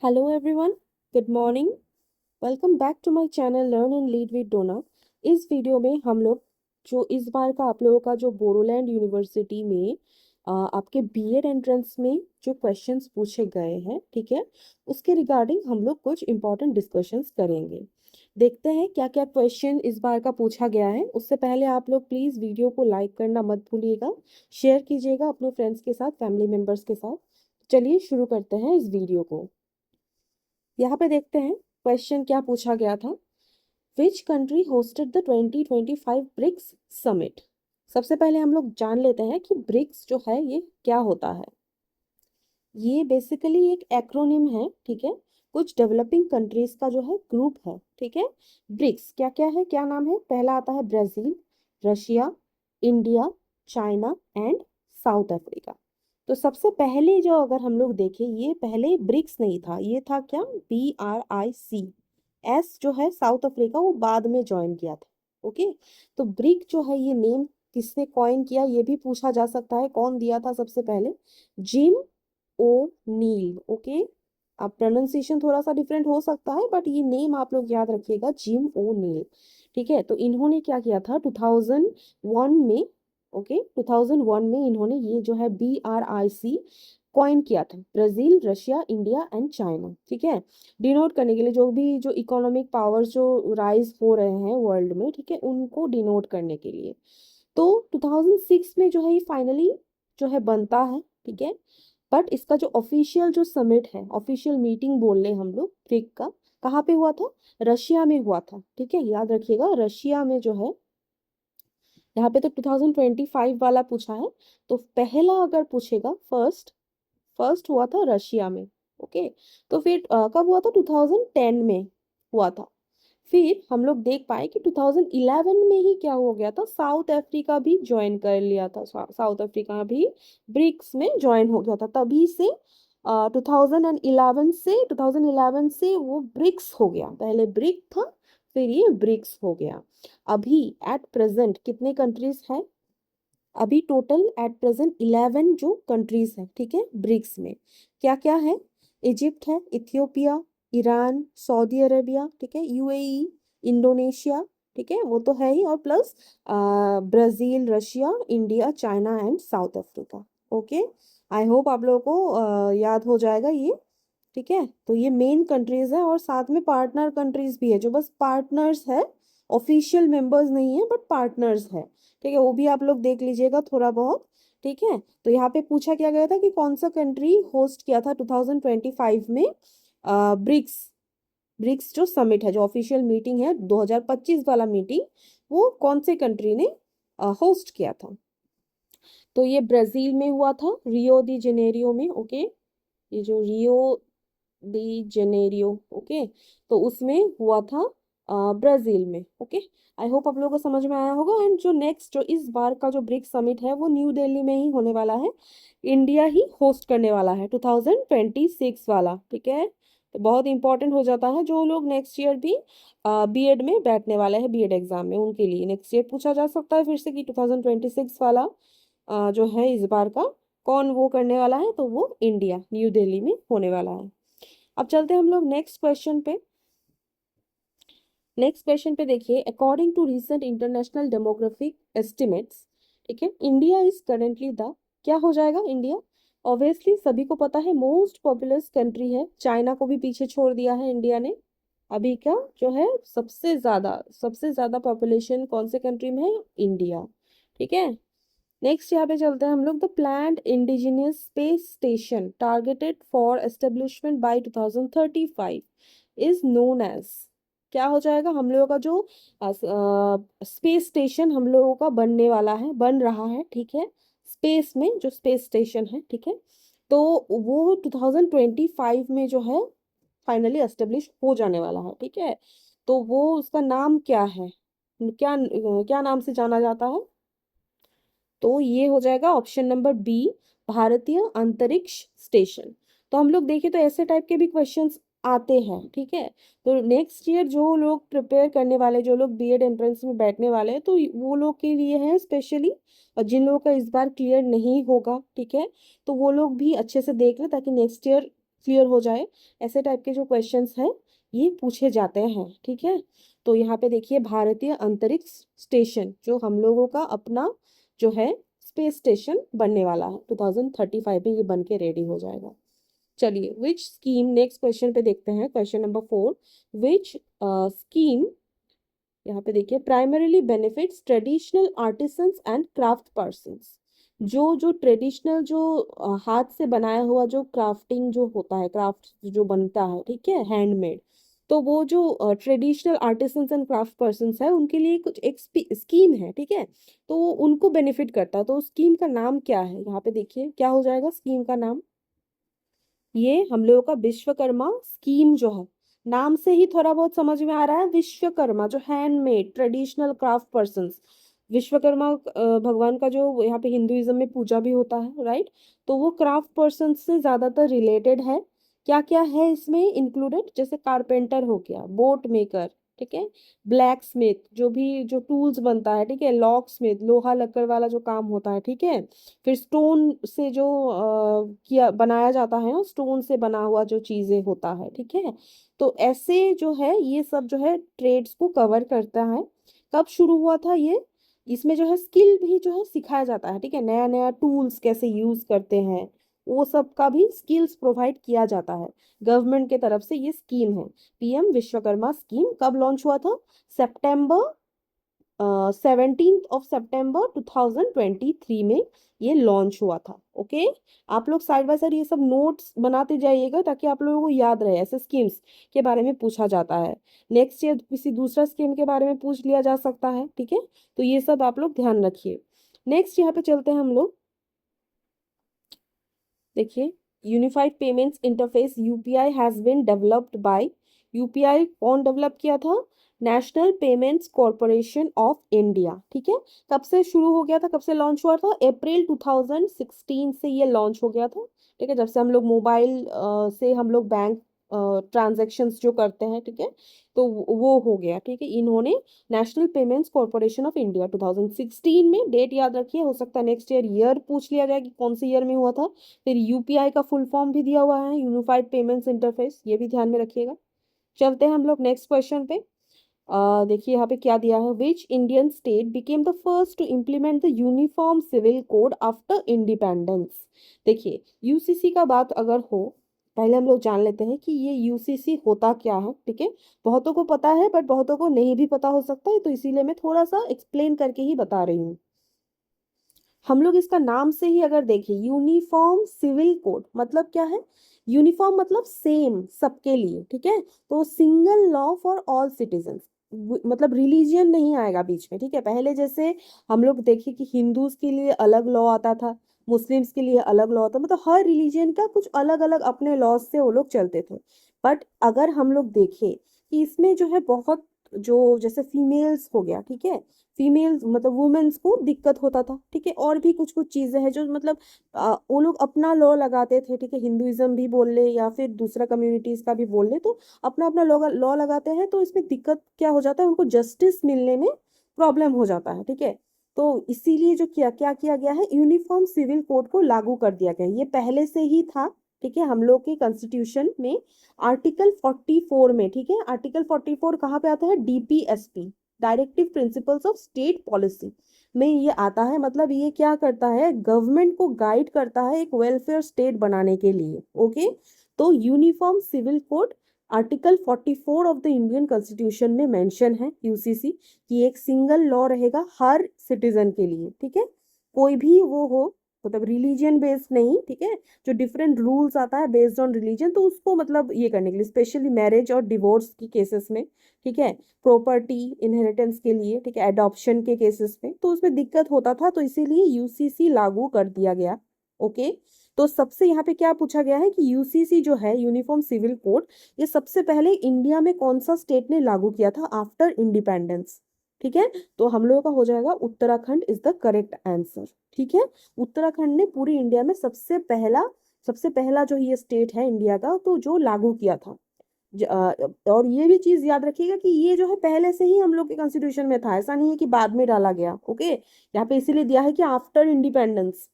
Hello everyone, good morning. Welcome back to my channel learn and lead with Dona. इस video में हम लोग जो इस बार का आप लोगों का जो बोडोलैंड यूनिवर्सिटी में आपके बीएड एंट्रेंस में जो क्वेश्चंस पूछे गए हैं, ठीक है, उसके रिगार्डिंग हम लोग कुछ इंपॉर्टेंट डिस्कशंस करेंगे। देखते हैं क्या क्या क्वेश्चन इस बार का पूछा गया है। उससे पहले आप लोग प्लीज़ वीडियो को लाइक करना मत भूलिएगा, शेयर कीजिएगा अपने फ्रेंड्स के साथ, फैमिली मेम्बर्स के साथ। चलिए शुरू करते हैं इस वीडियो को। यहाँ पे देखते हैं क्वेश्चन क्या पूछा गया था। Which country hosted the 2025 BRICS summit. सबसे पहले हम लोग जान लेते हैं कि ब्रिक्स जो है ये क्या होता है। ये बेसिकली एक एक्रोनिम है, ठीक है, कुछ डेवलपिंग कंट्रीज का जो है ग्रुप है, ठीक है। ब्रिक्स क्या क्या है, क्या नाम है? पहला आता है Brazil, Russia, India, China and south Africa. तो सबसे पहले जो अगर हम लोग देखें, ये पहले ब्रिक्स नहीं था, ये था क्या? BRIC। एस जो है साउथ अफ्रीका, वो बाद में ज्वाइन किया था। ओके, तो ब्रिक जो है ये नेम किसने कॉइन किया, ये भी पूछा जा सकता है। कौन दिया था सबसे पहले? जिम ओ नील। ओके, अब प्रोनाउंसिएशन थोड़ा सा डिफरेंट हो सकता है, बट ये नेम आप लोग याद रखिएगा, जिम ओ नील। ठीक है, तो इन्होंने क्या किया था 2001 में। ओके, 2001 में इन्होंने ये जो है BRIC कॉइन किया था। Brazil, Russia, India and China, ठीक है, डिनोट करने के लिए, जो भी जो इकोनॉमिक पावर्स जो राइज हो रहे हैं वर्ल्ड में, ठीक है, उनको डिनोट करने के लिए। तो 2006 में जो है ये फाइनली जो है बनता है, ठीक है। बट इसका जो ऑफिशियल जो समिट है, ऑफिशियल मीटिंग बोल रहे हम लोग ब्रिक का, कहाँ पे हुआ था? रशिया में हुआ था, ठीक है, याद रखिएगा, रशिया में जो है। यहाँ पे तो 2025 वाला पूछा है, तो पहला अगर पूछेगा, फर्स्ट फर्स्ट हुआ था रशिया में। ओके, तो फिर कब हुआ था? 2010 में हुआ था। फिर हम लोग देख पाए कि 2011 में ही क्या हो गया था, साउथ अफ्रीका भी ज्वाइन कर लिया था। साउथ अफ्रीका भी ब्रिक्स में ज्वाइन हो गया था। तभी से 2011 से वो ब्रिक्स हो गया। पहले ब्रिक था, फिर ये ब्रिक्स हो गया। अभी एट प्रेजेंट कितने कंट्रीज हैं? अभी टोटल एट प्रेजेंट 11 जो कंट्रीज हैं, ठीक है, ब्रिक्स में। क्या क्या है? इजिप्ट है, इथियोपिया, ईरान, सऊदी अरेबिया, ठीक है, UAE, इंडोनेशिया, ठीक है, वो तो है ही, और plus Brazil, Russia, India, China and south Africa. Okay, I hope आप लोगों को याद हो जाएगा ये, ठीक है। तो ये मेन कंट्रीज है, और साथ में पार्टनर कंट्रीज भी है, जो बस पार्टनर्स है, ऑफिशियल मेंबर्स नहीं है, बट पार्टनर्स है, ठीक है। वो भी आप लोग देख लीजिएगा थोड़ा बहुत, ठीक है। तो यहाँ पे पूछा क्या गया था कि कौन सा कंट्री होस्ट किया था 2025 में ब्रिक्स। ब्रिक्स जो समिट है, जो ऑफिशियल मीटिंग है 2025 वाला मीटिंग, वो कौन से कंट्री ने होस्ट किया था? तो ये ब्राजील में हुआ था, रियो दी जेनेरियो में। ओके, ये जो रियो दी जेनेरियो, ओके, तो उसमें हुआ था ब्राजील में। ओके, आई होप आप लोगों को समझ में आया होगा। एंड जो नेक्स्ट जो इस बार का जो ब्रिक्स समिट है, वो न्यू दिल्ली में ही होने वाला है। इंडिया ही होस्ट करने वाला है 2026 वाला, ठीक है। तो बहुत इंपॉर्टेंट हो जाता है, जो लोग नेक्स्ट ईयर भी बीएड में बैठने वाले हैं, बीएड एग्जाम में, उनके लिए नेक्स्ट ईयर पूछा जा सकता है फिर से कि 2026 वाला जो है इस बार का कौन वो करने वाला है, तो वो इंडिया न्यू दिल्ली में होने वाला है। अब चलते हैं हम लोग नेक्स्ट क्वेश्चन पे। नेक्स्ट क्वेश्चन पे देखिए, according to recent international demographic estimates, ठीक है, इंडिया इज करेंटली द, क्या हो जाएगा इंडिया? ऑब्वियसली सभी को पता है, मोस्ट पॉपुलस कंट्री है, चाइना को भी पीछे छोड़ दिया है इंडिया ने। अभी क्या जो है सबसे ज्यादा पॉपुलेशन कौन से कंट्री में है? इंडिया, ठीक है। नेक्स्ट यहाँ पे चलते हैं हम लोग, the planned indigenous space station targeted for establishment by 2035 is known as, क्या हो जाएगा? हम लोगों का जो स्पेस स्टेशन हम लोगों का बनने वाला है, बन रहा है, ठीक है, स्पेस में जो स्पेस स्टेशन है, ठीक है, तो वो 2025 में जो है फाइनली एस्टेब्लिश हो जाने वाला है, ठीक है। तो वो उसका नाम क्या है? क्या क्या नाम से जाना जाता है? तो ये हो जाएगा ऑप्शन नंबर बी, भारतीय अंतरिक्ष स्टेशन। तो हम लोग देखें तो ऐसे टाइप के भी क्वेश्चंस आते हैं, ठीक है। तो नेक्स्ट ईयर जो लोग प्रिपेयर करने वाले, जो लोग बीएड एंट्रेंस में बैठने वाले हैं, तो वो लोग के लिए है स्पेशली, और जिन लोगों का इस बार क्लियर नहीं होगा, ठीक है, तो वो लोग भी अच्छे से देख लें, ताकि नेक्स्ट ईयर क्लियर हो जाए, ऐसे टाइप के जो क्वेश्चंस हैं ये पूछे जाते हैं, ठीक है। तो यहाँ पे देखिए, भारतीय अंतरिक्ष स्टेशन जो हम लोगों का अपना जो है स्पेस स्टेशन बनने वाला है, 2035 में ये बन के रेडी हो जाएगा। चलिए, विच स्कीम, नेक्स्ट क्वेश्चन पे देखते हैं, क्वेश्चन नंबर 4। विच स्कीम, यहाँ पे देखिए, primarily benefits traditional artisans and craft persons. जो जो ट्रेडिशनल जो हाथ से बनाया हुआ जो क्राफ्टिंग जो होता है, क्राफ्ट जो बनता है, ठीक है, हैंडमेड, तो वो जो traditional artisans and craft persons है उनके लिए कुछ एक स्कीम है, ठीक है। तो वो उनको बेनिफिट करता है, तो स्कीम का नाम क्या है, यहाँ पे देखिए क्या हो जाएगा स्कीम का नाम। ये हम लोगों का विश्वकर्मा स्कीम जो है, नाम से ही थोड़ा बहुत समझ में आ रहा है, विश्वकर्मा जो handmade traditional craft persons, Vishwakarma भगवान का जो यहाँ पे हिंदुइज्म में पूजा भी होता है, राइट। तो वो क्राफ्ट पर्सन से ज्यादातर रिलेटेड है। क्या क्या है इसमें इंक्लूडेड, जैसे कारपेंटर हो गया, बोट मेकर, ठीक है, ब्लैक स्मिथ जो भी जो टूल्स बनता है, ठीक है, लॉक स्मिथ लोहा लक्कड़ वाला जो काम होता है, ठीक है, फिर स्टोन से जो किया बनाया जाता है ना, स्टोन से बना हुआ जो चीजें होता है, ठीक है। तो ऐसे जो है ये सब जो है ट्रेड्स को कवर करता है। कब शुरू हुआ था ये, इसमें जो है स्किल भी जो है सिखाया जाता है, ठीक है, नया नया टूल्स कैसे यूज करते हैं, वो सब का भी स्किल्स प्रोवाइड किया जाता है गवर्नमेंट के तरफ से। ये स्कीम है, पीएम विश्वकर्मा स्कीम। कब लॉन्च हुआ था, सितंबर 17 2023 में ये लॉन्च हुआ था। ओके, आप लोग साइड बाय साइड ये सब नोट्स बनाते जाइएगा ताकि आप लोगों को याद रहे, ऐसे स्कीम्स के बारे में पूछा जाता है। नेक्स्ट ईयर किसी दूसरा स्कीम के बारे में पूछ लिया जा सकता है, ठीक है। तो ये सब आप लोग ध्यान रखिए। नेक्स्ट यहाँ पे चलते हैं हम लोग, देखिए, unified payments interface UPI has been developed by, UPI कौन डेवलप किया था, national payments corporation of India, ठीक है। कब से शुरू हो गया था, कब से लॉन्च हुआ था, अप्रैल 2016 से ये लॉन्च हो गया था, ठीक है। जब से हम लोग मोबाइल से हम लोग बैंक ट्रांजैक्शंस जो करते हैं, ठीक है, तो वो हो गया, ठीक है। इन्होंने national payments corporation of India 2016 में, डेट याद रखिए, हो सकता है नेक्स्ट ईयर ईयर पूछ लिया जाए कि कौन से ईयर में हुआ था। फिर यूपीआई का फुल फॉर्म भी दिया हुआ है, यूनिफाइड पेमेंट्स इंटरफेस, ये भी ध्यान में रखिएगा। चलते हैं हम लोग नेक्स्ट क्वेश्चन पे। देखिए यहाँ पे क्या दिया है, which Indian state became the first to implement the uniform civil code after independence. देखिए, यूसीसी का बात अगर हो, पहले हम लोग जान लेते हैं कि ये यूसीसी होता क्या है, ठीक है। बहुतों को पता है बट बहुतों को नहीं भी पता हो सकता है, तो इसीलिए मैं थोड़ा सा एक्सप्लेन करके ही बता रही हूँ। हम लोग इसका नाम से ही अगर देखें, यूनिफॉर्म सिविल कोड मतलब क्या है, यूनिफॉर्म मतलब सेम सबके लिए, ठीक है। तो single law for all citizen, मतलब रिलीजियन नहीं आएगा बीच में, ठीक है। पहले जैसे हम लोग देखें कि हिंदूज के लिए अलग लॉ आता था, मुस्लिम्स के लिए अलग लॉ आता, मतलब हर रिलीजियन का कुछ अलग अलग अपने लॉज से वो लोग चलते थे। बट अगर हम लोग देखें कि इसमें जो है बहुत, जो जैसे फीमेल्स हो गया, ठीक है, फीमेल्स मतलब वुमेन्स को दिक्कत होता था, ठीक है, और भी कुछ कुछ चीजें हैं जो मतलब वो लोग अपना लॉ लगाते थे, ठीक है, हिंदुइज्म भी बोल ले या फिर दूसरा कम्युनिटीज का भी बोल ले, तो अपना अपना लॉ लगाते हैं, तो इसमें दिक्कत क्या हो जाता है, उनको जस्टिस मिलने में प्रॉब्लम हो जाता है, ठीक है। तो इसीलिए जो किया क्या किया गया है, यूनिफॉर्म सिविल कोड को लागू कर दिया गया है। ये पहले से ही था, ठीक है, हम लोग के कॉन्स्टिट्यूशन में आर्टिकल 44 में, ठीक है। आर्टिकल 44 कहाँ पे आता है, DPSP, directive principles of state policy में ये आता है। मतलब ये क्या करता है, गवर्नमेंट को गाइड करता है एक वेलफेयर स्टेट बनाने के लिए। ओके, तो uniform civil code article 44 of the Indian constitution में मेंशन है, यूसीसी, कि एक सिंगल लॉ रहेगा हर सिटीजन के लिए, ठीक है। कोई भी वो हो, मतलब रिलीजियन बेस्ड नहीं, ठीक है, जो डिफरेंट रूल्स आता है बेस्ड ऑन रिलीजन, तो उसको मतलब ये करने के लिए, स्पेशली मैरिज और डिवोर्स की केसेस में, ठीक है, प्रॉपर्टी इनहेरिटेंस के लिए, ठीक है, एडॉप्शन के केसेस में, तो उसमें दिक्कत होता था, तो इसीलिए यूसीसी लागू कर दिया गया। ओके, तो सबसे यहाँ पे क्या पूछा गया है कि यूसीसी जो है, यूनिफॉर्म सिविल कोड, ये सबसे पहले इंडिया में कौन सा स्टेट ने लागू किया था आफ्टर इंडिपेंडेंस, ठीक है। तो हम लोगों का हो जाएगा Uttarakhand is the correct answer, ठीक है। उत्तराखंड ने पूरी इंडिया में सबसे पहला जो ये स्टेट है इंडिया का, तो जो लागू किया था। और ये भी चीज याद रखिएगा कि ये जो है पहले से ही हम लोग के कॉन्स्टिट्यूशन में था, ऐसा नहीं है कि बाद में डाला गया। ओके, यहाँ पे इसीलिए दिया है कि आफ्टर इंडिपेंडेंस।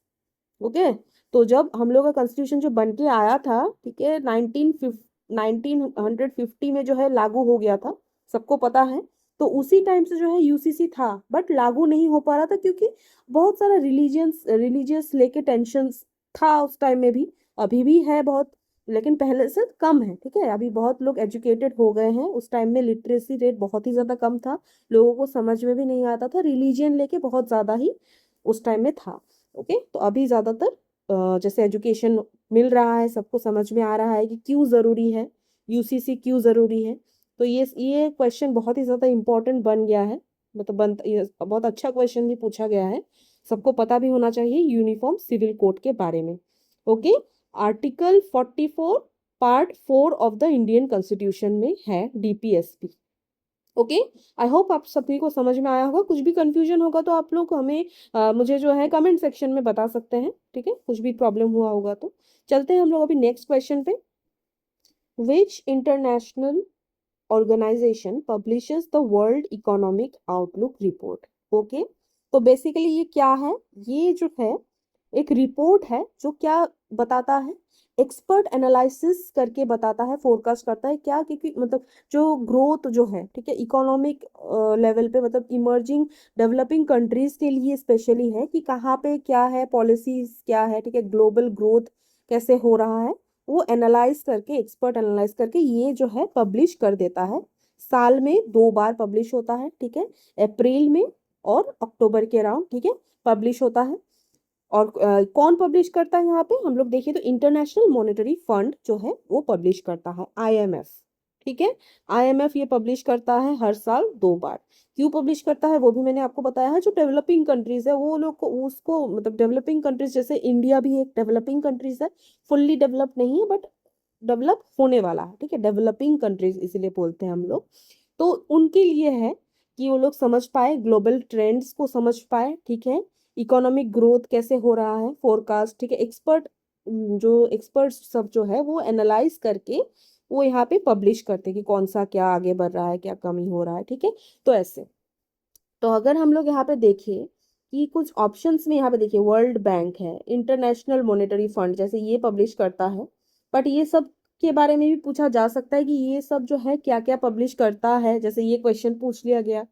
ओके, तो जब हम लोग का कॉन्स्टिट्यूशन जो बन के आया था, ठीक है, 1950 में जो है लागू हो गया था, सबको पता है। तो उसी टाइम से जो है यूसीसी था, बट लागू नहीं हो पा रहा था क्योंकि बहुत सारा रिलीजियस लेके टेंशन था उस टाइम में भी, अभी भी है बहुत, लेकिन पहले से कम है, ठीक है। अभी बहुत लोग एजुकेटेड हो गए हैं, उस टाइम में लिटरेसी रेट बहुत ही ज़्यादा कम था, लोगों को समझ में भी नहीं आता था, रिलीजियन लेके बहुत ज़्यादा ही उस टाइम में था। ओके, तो अभी ज़्यादातर जैसे एजुकेशन मिल रहा है, सबको समझ में आ रहा है कि क्यों ज़रूरी है, यूसीसी क्यों ज़रूरी है। तो ये क्वेश्चन बहुत ही ज़्यादा इम्पोर्टेंट बन गया है, मतलब ये बहुत अच्छा क्वेश्चन भी पूछा गया है, सबको पता भी होना चाहिए यूनिफॉर्म सिविल कोड के बारे में। Okay, article 44 part 4 of the Indian constitution में है डीपीएसपी। ओके, आई होप आप सभी को समझ में आया होगा। कुछ भी कंफ्यूजन होगा तो आप लोग हमें मुझे जो है कमेंट सेक्शन में बता सकते हैं, ठीक है, कुछ भी प्रॉब्लम हुआ होगा तो। चलते हैं हम लोग अभी नेक्स्ट क्वेश्चन पे। Which international organisation publishes the world economic outlook report? Okay, तो बेसिकली ये क्या है, ये जो है एक रिपोर्ट है जो क्या बताता है, एक्सपर्ट एनालिसिस करके बताता है, फोरकास्ट करता है क्या, क्योंकि मतलब जो ग्रोथ जो है, ठीक है, इकोनॉमिक लेवल पे, मतलब इमर्जिंग डेवलपिंग कंट्रीज के लिए स्पेशली है कि कहाँ पे क्या है, पॉलिसीज क्या है, ठीक है, ग्लोबल ग्रोथ कैसे हो रहा है, वो एनालाइज करके, एक्सपर्ट एनालाइज करके ये जो है पब्लिश कर देता है। साल में 2 बार पब्लिश होता है, ठीक है, अप्रैल में और अक्टूबर के अराउंड, ठीक है, पब्लिश होता है। और कौन पब्लिश करता है यहाँ पे हम लोग देखिए तो इंटरनेशनल मॉनेटरी फंड जो है वो पब्लिश करता है, आईएमएफ, ठीक है। आईएमएफ ये पब्लिश करता है हर साल 2 बार। क्यों पब्लिश करता है वो भी मैंने आपको बताया है। जो डेवलपिंग कंट्रीज है वो लोग को उसको, मतलब डेवलपिंग कंट्रीज जैसे इंडिया भी एक डेवलपिंग कंट्रीज है, फुल्ली डेवलप नहीं है बट डेवलप होने वाला है, ठीक है, डेवलपिंग कंट्रीज इसीलिए बोलते हैं हम लोग। तो उनके लिए है कि वो लोग समझ पाए, ग्लोबल ट्रेंड्स को समझ पाए, ठीक है, इकोनॉमिक ग्रोथ कैसे हो रहा है, फोरकास्ट, ठीक है, जो एक्सपर्ट्स सब जो है वो एनालाइज करके वो यहाँ पे पब्लिश करते हैं कि कौन सा क्या आगे बढ़ रहा है, क्या कमी हो रहा है, ठीक है। तो ऐसे, तो अगर हम लोग यहाँ पे देखें कि कुछ ऑप्शंस में, यहाँ पे देखिए वर्ल्ड बैंक है, इंटरनेशनल मॉनेटरी फंड जैसे ये पब्लिश करता है, बट ये सब के बारे में भी पूछा जा सकता है कि ये सब जो है क्या क्या पब्लिश करता है, जैसे ये क्वेश्चन पूछ लिया गया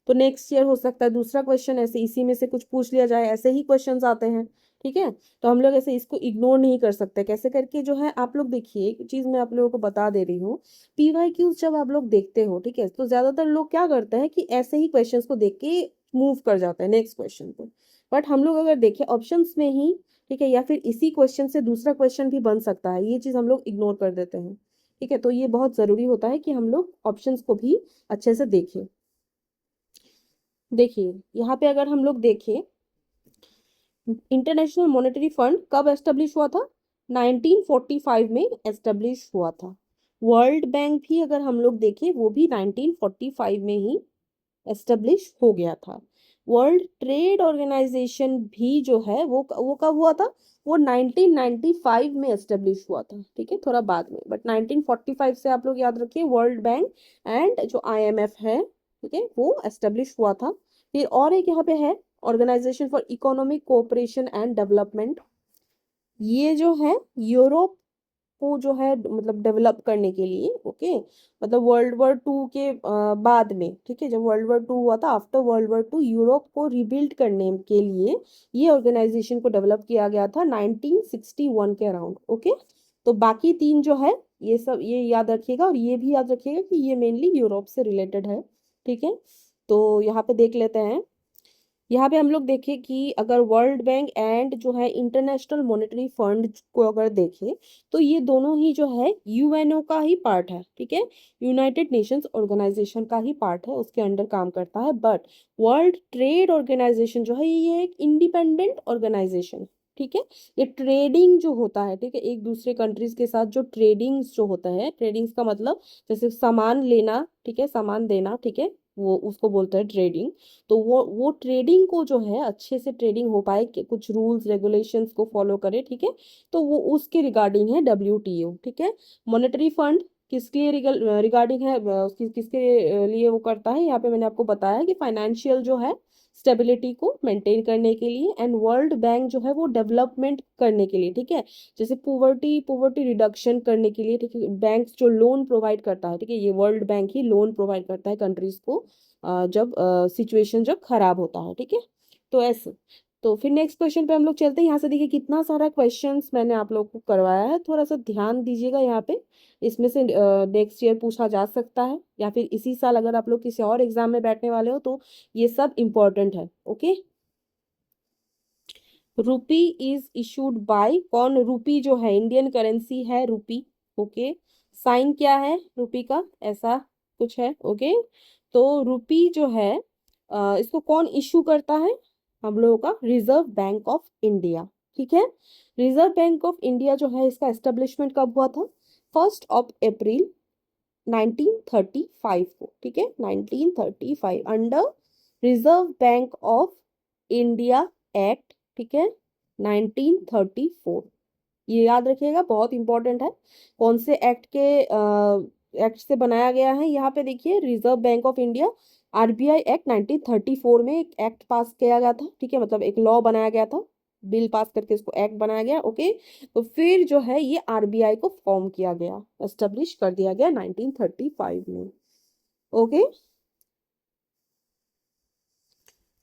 तो नेक्स्ट ईयर हो सकता है दूसरा क्वेश्चन ऐसे इसी में से कुछ पूछ लिया जाए, ऐसे ही क्वेश्चंस आते हैं, ठीक है। तो हम लोग ऐसे इसको इग्नोर नहीं कर सकते, कैसे करके जो है आप लोग देखिए, एक चीज मैं आप लोगों को बता दे रही हूँ, पीवाईक्यूज जब आप लोग देखते हो, ठीक है, तो ज्यादातर लोग क्या करते हैं कि ऐसे ही क्वेश्चंस को देख के मूव कर जाते हैं नेक्स्ट क्वेश्चन पे। बट हम लोग अगर देखें ऑप्शंस में ही, ठीक है, या फिर इसी क्वेश्चन से दूसरा क्वेश्चन भी बन सकता है, ये चीज हम लोग इग्नोर कर देते हैं, ठीक है। तो ये बहुत जरूरी होता है कि हम लोग ऑप्शंस को भी अच्छे से देखें। देखिए यहाँ पे अगर हम लोग देखें, इंटरनेशनल मॉनेटरी फंड कब एस्टेब्लिश हुआ था, 1945 में एस्टेब्लिश हुआ था। वर्ल्ड बैंक भी अगर हम लोग देखें वो भी 1945 में ही एस्टेब्लिश हो गया था। वर्ल्ड ट्रेड ऑर्गेनाइजेशन भी जो है वो कब हुआ था, वो 1995 में एस्टेब्लिश हुआ था, ठीक है, थोड़ा बाद में, बट 1945 से आप लोग याद रखिए वर्ल्ड बैंक एंड जो आईएमएफ है, ठीक है, वो एस्टेब्लिश हुआ था। फिर और एक यहाँ पे है organisation for economic cooperation and development, ये जो है यूरोप को जो है मतलब डेवलप करने के लिए, ओके, मतलब वर्ल्ड वॉर 2 के बाद में, ठीक है, जब वर्ल्ड वॉर 2 हुआ था, आफ्टर वर्ल्ड वॉर 2 यूरोप को रिबिल्ड करने के लिए ये ऑर्गेनाइजेशन को डेवलप किया गया था 1961 के अराउंड, ओके। तो बाकी 3 जो है ये सब ये याद रखिएगा, और ये भी याद रखिएगा कि ये मेनली यूरोप से रिलेटेड है, ठीक है। तो यहाँ पे देख लेते हैं, यहाँ पे हम लोग देखें कि अगर वर्ल्ड बैंक एंड जो है इंटरनेशनल मॉनेटरी फंड को अगर देखें तो ये दोनों ही जो है यूएनओ का ही पार्ट है, ठीक है, यूनाइटेड नेशंस ऑर्गेनाइजेशन का ही पार्ट है, उसके अंडर काम करता है। बट वर्ल्ड ट्रेड ऑर्गेनाइजेशन जो है ये एक इंडिपेंडेंट ऑर्गेनाइजेशन, ठीक है। ये ट्रेडिंग जो होता है, ठीक है, एक दूसरे कंट्रीज के साथ जो ट्रेडिंग्स जो होता है, ट्रेडिंग्स का मतलब जैसे सामान लेना, ठीक है, सामान देना, ठीक है, वो उसको बोलते हैं ट्रेडिंग। तो वो ट्रेडिंग को जो है अच्छे से ट्रेडिंग हो पाए कि कुछ रूल्स रेगुलेशंस को फॉलो करे, ठीक है, तो वो उसके रिगार्डिंग है डब्ल्यूटीओ, ठीक है। मॉनेटरी फंड किसके रिगार्डिंग है, किसके लिए वो करता है, यहाँ पे मैंने आपको बताया कि फाइनेंशियल जो है स्टेबिलिटी को मेंटेन करने के लिए, एंड वर्ल्ड बैंक जो है वो डेवलपमेंट करने के लिए, ठीक है, जैसे पोवर्टी रिडक्शन करने के लिए, ठीक है, बैंक जो लोन प्रोवाइड करता है, ठीक है, ये वर्ल्ड बैंक ही लोन प्रोवाइड करता है कंट्रीज को जब सिचुएशन जब खराब होता है, ठीक है। तो ऐसे, तो फिर नेक्स्ट क्वेश्चन पे हम लोग चलते हैं। यहाँ से देखिए कितना सारा क्वेश्चंस मैंने आप लोग को करवाया है, थोड़ा सा ध्यान दीजिएगा यहाँ पे। इसमें से नेक्स्ट ईयर पूछा जा सकता है, या फिर इसी साल अगर आप लोग किसी और एग्जाम में बैठने वाले हो तो ये सब इम्पोर्टेंट है। ओके, रूपी इज इशूड बाय कौन? रूपी जो है इंडियन करेंसी है, रूपी। ओके, साइन क्या है रूपी का? ऐसा कुछ है। ओके, तो रूपी जो है इसको कौन इशू करता है? हम लोगों का रिजर्व बैंक ऑफ इंडिया, ठीक है। रिजर्व बैंक ऑफ इंडिया जो है इसका एस्टेब्लिशमेंट कब हुआ था? 1 अप्रैल 1935 को, ठीक है, 1935 under reserve bank of India act, ठीक है, 1934। ये याद रखिएगा, बहुत इंपॉर्टेंट है। कौन से एक्ट के एक्ट से बनाया गया है? यहाँ पे देखिए, reserve bank of India, RBI act 1934 में एक एक्ट पास किया गया था, ठीक है, मतलब एक लॉ बनाया गया था, बिल पास करके इसको एक्ट बनाया गया। ओके, तो फिर जो है ये आरबीआई को फॉर्म किया गया, एस्टेब्लिश कर दिया गया 1935 में। ओके,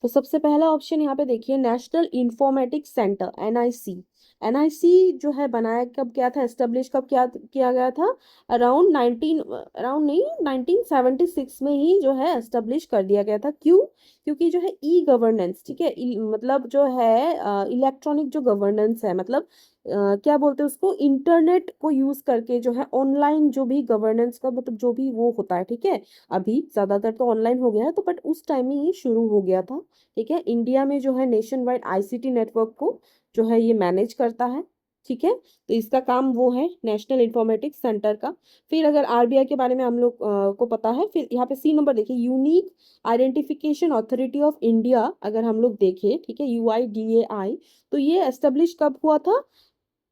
तो सबसे पहला ऑप्शन यहाँ पे देखिए, national informatics centre, NIC. NIC जो है बनाया कब गया था, एस्टेब्लिश कब किया गया था? अराउंड नहीं, 1976 में ही जो है एस्टेब्लिश कर दिया गया था। क्यों? क्योंकि जो है ई गवर्नेंस, ठीक है, मतलब जो है इलेक्ट्रॉनिक जो गवर्नेंस है, मतलब क्या बोलते हैं उसको, इंटरनेट को यूज करके जो है ऑनलाइन जो भी गवर्नेंस का मतलब जो भी वो होता है, ठीक है, अभी ज्यादातर तो ऑनलाइन हो गया है, तो बट उस टाइम में ये शुरू हो गया था, ठीक है। इंडिया में जो है नेशन वाइड आईसीटी नेटवर्क को जो है ये मैनेज करता है, ठीक है। तो इसका काम वो है नेशनल इंफॉर्मेटिक्स सेंटर का। फिर अगर आरबीआई के बारे में हम लोग को पता है, फिर यहाँ पे सी नंबर देखिए, unique identification authority of India, अगर हम लोग देखें, ठीक है, यूआईडीएआई, तो ये एस्टेब्लिश कब हुआ था?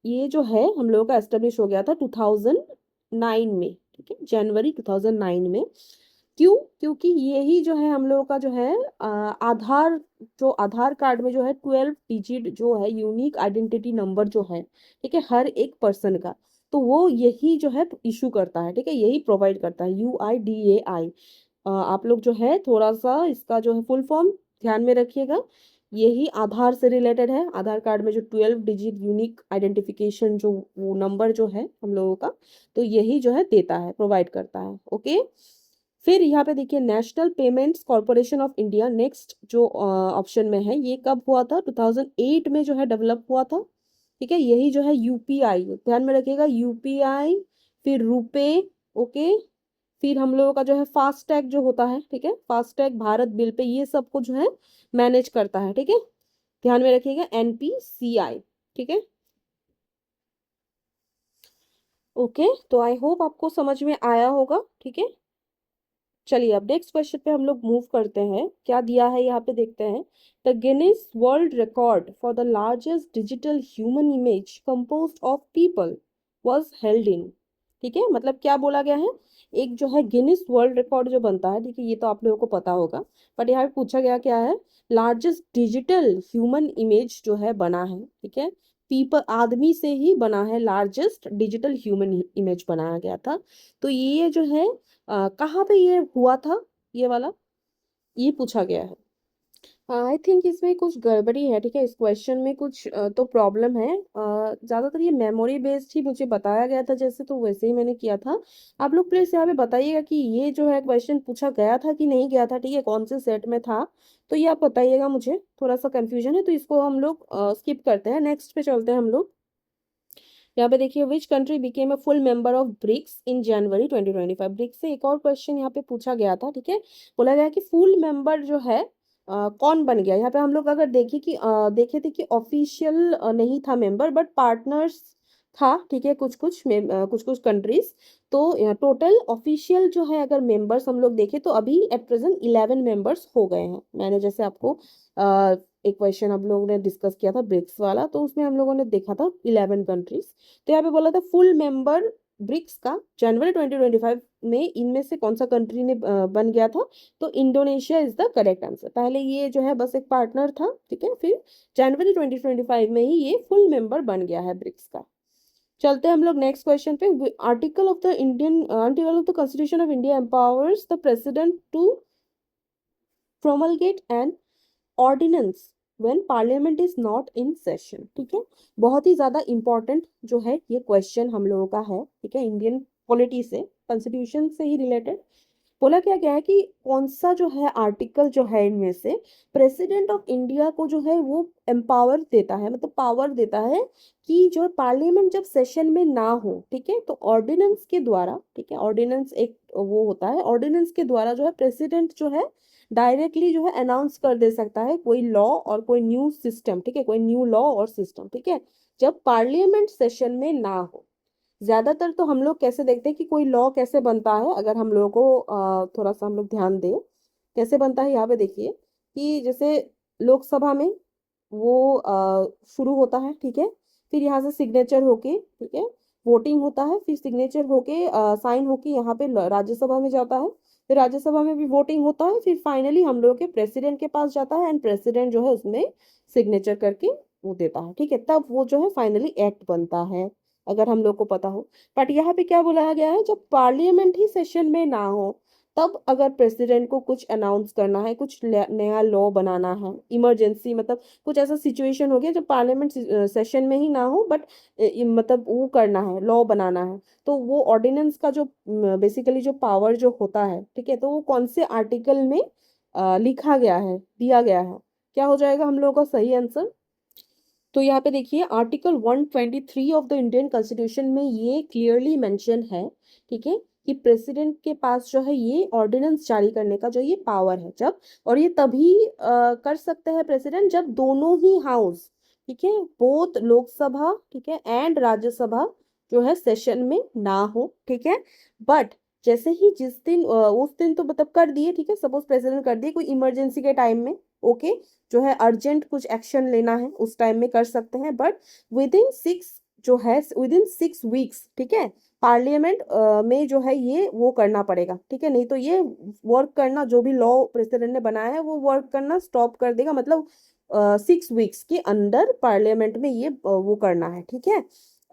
ये जो है हम लोगों का एस्टेब्लिश हो गया था 2009 में, ठीक है, जनवरी 2009 में। क्यों? क्योंकि यही जो है हम लोगों का जो है आधार, जो आधार कार्ड में जो है 12 डिजिट जो है यूनिक आइडेंटिटी नंबर जो है, ठीक है, हर एक पर्सन का, तो वो यही जो है इशू करता है, ठीक है, यही प्रोवाइड करता है, यूआईडीएआई। आप लोग जो है थोड़ा सा इसका जो है फुल फॉर्म ध्यान में रखिएगा। यही आधार से रिलेटेड है, आधार कार्ड में जो 12 डिजिट यूनिक आइडेंटिफिकेशन जो वो नंबर जो है हम लोगों का, तो यही जो है देता है, प्रोवाइड करता है। ओके, फिर यहाँ पे देखिए, national payments corporation of India, next जो ऑप्शन में है, ये कब हुआ था? 2008 में जो है डेवलप हुआ था, ठीक है। यही जो है यूपीआई, ध्यान में रखिएगा, यूपीआई, फिर रुपे, ओके, फिर हम लोगों का जो है फास्टैग जो होता है, ठीक है, फास्टैग, भारत बिल पे, ये सब को जो है मैनेज करता है, ठीक है, ध्यान में रखिएगा, एनपीसीआई, ठीक है। ओके, तो आई होप आपको समझ में आया होगा, ठीक है। चलिए अब नेक्स्ट क्वेश्चन पे हम लोग मूव करते हैं, क्या दिया है यहाँ पे देखते हैं। The Guinness world record for the largest digital human image composed of people was held in, ठीक है, मतलब क्या बोला गया है, एक जो है गिनीज वर्ल्ड रिकॉर्ड जो बनता है, ठीक है, ये तो आप लोगों को पता होगा, बट यहाँ पे पूछा गया क्या है, लार्जेस्ट डिजिटल ह्यूमन इमेज जो है बना है, ठीक है, पीपल, आदमी से ही बना है, लार्जेस्ट डिजिटल ह्यूमन इमेज बनाया गया था। तो ये जो है कहाँ पे ये हुआ था, ये वाला, ये पूछा गया है। आई थिंक इसमें कुछ गड़बड़ी है, ठीक है, इस क्वेश्चन में कुछ तो प्रॉब्लम है। ज़्यादातर ये मेमोरी बेस्ड ही मुझे बताया गया था, जैसे तो वैसे ही मैंने किया था। आप लोग प्लीज यहाँ पे बताइएगा कि ये जो है क्वेश्चन पूछा गया था कि नहीं गया था, ठीक है, कौन से सेट में था, तो ये आप बताइएगा, मुझे थोड़ा सा कंफ्यूजन है, तो इसको हम लोग स्किप करते हैं, नेक्स्ट पे चलते हैं हम लोग। यहाँ पे देखिए, which country became a full member of BRICS in January 2025। BRICS से एक और क्वेश्चन यहाँ पे पूछा गया था, ठीक है, बोला गया कि फुल मेंबर जो है कौन बन गया। यहाँ पे हम लोग अगर देखें कि देखे थे कि ऑफिशियल नहीं था मेंबर, बट पार्टनर्स था, ठीक है, कुछ कुछ कंट्रीज। तो टोटल ऑफिशियल जो है अगर मेंबर्स हम लोग देखें तो अभी एट प्रेजेंट 11 मेंबर्स हो गए हैं। मैंने जैसे आपको एक क्वेश्चन हम लोगों ने डिस्कस किया था ब्रिक्स वाला, तो उसमें हम लोगों ने देखा था 11 कंट्रीज। तो यहाँ पे बोला था फुल मेंबर ब्रिक्स का जनवरी 2025 में इनमें से कौन सा कंट्री ने बन गया था? तो Indonesia is the correct answer. पहले ये जो है बस एक पार्टनर था, ठीक है, फिर जनवरी 2025 में ही ये फुल मेंबर बन गया है ब्रिक्स का। चलते हैं हम लोग नेक्स्ट क्वेश्चन पे। Article of the constitution of India empowers the president to promulgate an ordinance when parliament is not in session। ठीक है, बहुत ही ज्यादा इंपॉर्टेंट जो है ये क्वेश्चन हम लोगों का है, ठीक है, इंडियन पॉलिटी से, कॉन्स्टिट्यूशन से ही रिलेटेड। बोला क्या गया है कि कौन सा जो है आर्टिकल जो है इनमें से प्रेसिडेंट ऑफ इंडिया को जो है वो एम्पावर देता है, मतलब पावर देता है कि जो पार्लियामेंट जब सेशन में ना हो, ठीक है, तो ऑर्डिनेंस के द्वारा, ठीक है, ऑर्डिनेंस एक वो होता है, ऑर्डिनेंस के द्वारा जो है प्रेसिडेंट जो है डायरेक्टली जो है अनाउंस कर दे सकता है कोई लॉ और कोई न्यू सिस्टम, ठीक है, कोई न्यू लॉ और सिस्टम, ठीक है, जब पार्लियामेंट सेशन में ना हो। ज्यादातर तो हम लोग कैसे देखते हैं कि कोई लॉ कैसे बनता है, अगर हम लोगों को थोड़ा सा हम लोग ध्यान दें कैसे बनता है, यहाँ पे देखिए कि जैसे लोकसभा में वो शुरू होता है, ठीक है, फिर यहाँ से सिग्नेचर होके, ठीक है, वोटिंग होता है, फिर सिग्नेचर होके साइन होके यहाँ पे राज्यसभा में जाता है, फिर राज्यसभा में भी वोटिंग होता है, फिर फाइनली हम लोग के प्रेसिडेंट के पास जाता है एंड प्रेसिडेंट जो है उसमें सिग्नेचर करके वो देता है, ठीक है, तब वो जो है फाइनली एक्ट बनता है, अगर हम लोग को पता हो। बट यहाँ पे क्या बोला गया है, जब पार्लियामेंट ही सेशन में ना हो तब अगर प्रेसिडेंट को कुछ अनाउंस करना है, कुछ नया लॉ बनाना है, इमरजेंसी मतलब कुछ ऐसा सिचुएशन हो गया जब पार्लियामेंट सेशन में ही ना हो बट मतलब वो करना है, लॉ बनाना है, तो वो ऑर्डिनेंस का जो बेसिकली जो पावर जो होता है, ठीक है, तो वो कौन से आर्टिकल में लिखा गया है, दिया गया है, क्या हो जाएगा हम लोगों का सही आंसर? तो यहाँ पे देखिए article 123 of the Indian constitution में ये क्लियरली मेंशन है, ठीक है, कि प्रेसिडेंट के पास जो है ये ऑर्डिनेंस जारी करने का जो ये पावर है, जब, और ये तभी कर सकते हैं प्रेसिडेंट जब दोनों ही हाउस, ठीक है, बोथ लोकसभा, ठीक है, एंड राज्यसभा जो है सेशन में ना हो, ठीक है, बट जैसे ही जिस दिन उस दिन तो मतलब कर दिए, ठीक है, सपोज प्रेसिडेंट कर दिए कोई इमरजेंसी के टाइम में, ओके, जो है अर्जेंट कुछ एक्शन लेना है उस टाइम में कर सकते हैं, बट विद इन 6 जो है विद इन 6 वीक्स, ठीक है, पार्लियामेंट में जो है ये वो करना पड़ेगा, ठीक है, नहीं तो ये वर्क करना, जो भी लॉ प्रेसिडेंट ने बनाया है वो वर्क करना स्टॉप कर देगा, मतलब 6 वीक्स के अंदर पार्लियामेंट में ये वो करना है, ठीक है,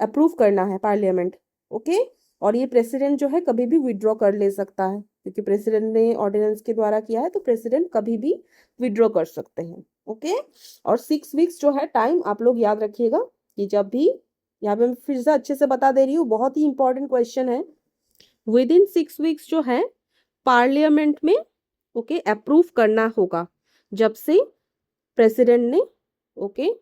अप्रूव करना है पार्लियामेंट, ओके, और ये प्रेसिडेंट जो है कभी भी विड्रॉ कर ले सकता है, क्योंकि प्रेसिडेंट ने ऑर्डिनेंस के द्वारा किया है तो प्रेसिडेंट कभी भी विड्रॉ कर सकते हैं, ओके। और 6 वीक्स जो है टाइम आप लोग याद रखिएगा कि जब भी, यहाँ पे मैं फिर से अच्छे से बता दे रही हूँ, बहुत ही इंपॉर्टेंट क्वेश्चन है, विद इन 6 वीक्स जो है पार्लियामेंट में, ओके, अप्रूव करना होगा, जब से प्रेसिडेंट ने, ओके,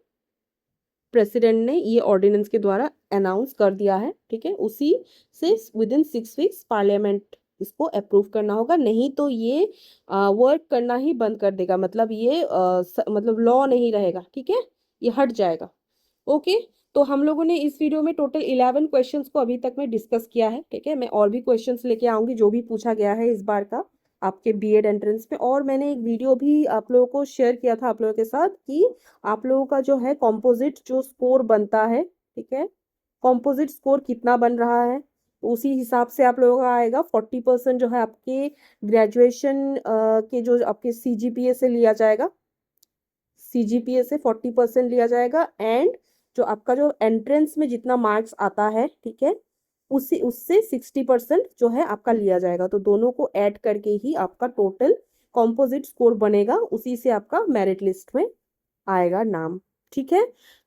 प्रेसिडेंट ने ये ऑर्डिनेंस के द्वारा अनाउंस कर दिया है, ठीक है, उसी से विद इन 6 वीक्स पार्लियामेंट इसको अप्रूव करना होगा, नहीं तो ये वर्क करना ही बंद कर देगा, मतलब ये मतलब लॉ नहीं रहेगा, ठीक है, ये हट जाएगा, ओके। तो हम लोगों ने इस वीडियो में टोटल 11 क्वेश्चंस को अभी तक में डिस्कस किया है, ठीक है, मैं और भी क्वेश्चंस लेके आऊंगी जो भी पूछा गया है इस बार का आपके बीएड एंट्रेंस में, और मैंने एक वीडियो भी आप लोगों को शेयर किया था आप लोगों के साथ कि आप लोगों का जो है कॉम्पोजिट जो स्कोर बनता है, ठीक है, कॉम्पोजिट स्कोर कितना बन रहा है, तो उसी हिसाब से आप लोगों का आएगा। 40% जो है आपके ग्रेजुएशन के जो आपके सीजीपीए से लिया जाएगा, सीजीपीए से 40% लिया जाएगा, एंड जो आपका जो एंट्रेंस में जितना मार्क्स आता है, ठीक है, उसी उससे 60% जो है आपका लिया जाएगा, तो दोनों को ऐड करके ही आपका टोटल कॉम्पोजिट स्कोर बनेगा, उसी से आपका मेरिट लिस्ट में आएगा नाम, ठीक है।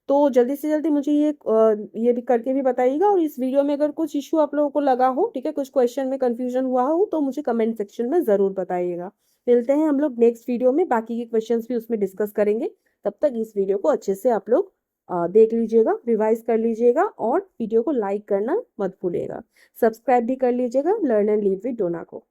तो जल्दी से जल्दी मुझे ये भी करके भी बताइएगा, और इस वीडियो में अगर कुछ इश्यू आप लोगों को लगा हो, ठीक है, कुछ क्वेश्चन में कंफ्यूजन हुआ हो तो मुझे कमेंट सेक्शन में जरूर बताइएगा। मिलते हैं हम लोग नेक्स्ट वीडियो में, बाकी के क्वेश्चंस भी उसमें डिस्कस करेंगे। तब तक इस वीडियो को अच्छे से आप लोग देख लीजिएगा, रिवाइज कर लीजिएगा, और वीडियो को लाइक करना मत भूलिएगा, सब्सक्राइब भी कर लीजिएगा लर्न एंड लीड विद डोना को।